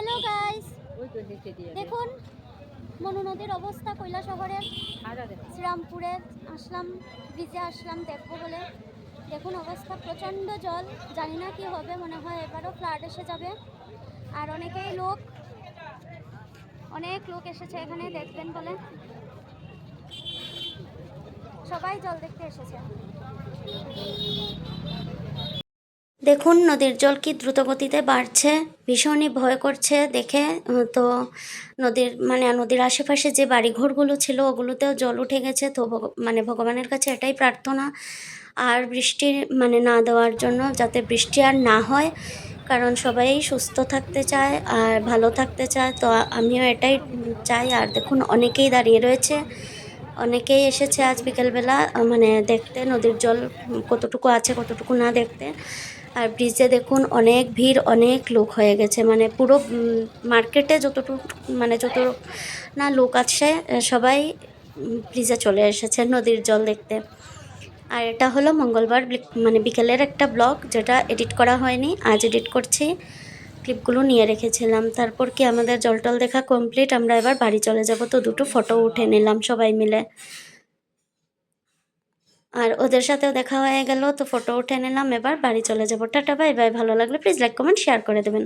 Hello guys, দেখুন মনু নদীর অবস্থা কৈলাসহরের শ্রীরামপুরে আসলাম, ব্রিজে আসলাম দেখবো বলে। দেখুন অবস্থা, প্রচণ্ড জল, জানি না কি হবে, মনে হয় এবারও ফ্লাড এসে যাবে। আর অনেক লোক এসেছে এখানে দেখবেন বলে, সবাই জল দেখতে এসেছে। দেখুন নদীর জল কি দ্রুত গতিতে বাড়ছে, ভীষণই ভয় করছে দেখে। তো নদীর আশেপাশে যে বাড়িঘরগুলো ছিল ওগুলোতেও জল উঠে গেছে। তো ভগবানের কাছে এটাই প্রার্থনা আর বৃষ্টির না দেওয়ার জন্য, যাতে বৃষ্টি আর না হয়, কারণ সবাই সুস্থ থাকতে চায় আর ভালো থাকতে চায়। তো আমিও এটাই চাই। আর দেখুন অনেকেই দাঁড়িয়ে রয়েছে, অনেকেই এসেছে আজ বিকেলবেলা দেখতে নদীর জল কতটুকু আছে কতটুকু না দেখতে। আর ব্রিজে দেখুন অনেক ভিড়, অনেক লোক হয়ে গেছে, পুরো মার্কেটে যত না লোক আছে সবাই ব্রিজে চলে এসেছে নদীর জল দেখতে। আর এটা হলো মঙ্গলবার বিকেলের একটা ব্লগ, যেটা এডিট করা হয়নি, আজ এডিট করছি। ক্লিপগুলো নিয়ে রেখেছিলাম। তারপর কি আমাদের জলটল দেখা কমপ্লিট, আমরা এবার বাড়ি চলে যাব। তো দুটো ফটো উঠে নিলাম সবাই মিলে, আর ওদের সাথেও দেখা হয়ে গেল। তো ফটো উঠে নিলাম, এবার বাড়ি চলে যাব। Tata, bye bye. ভালো লাগলে প্লিজ লাইক কমেন্ট শেয়ার করে দেবেন।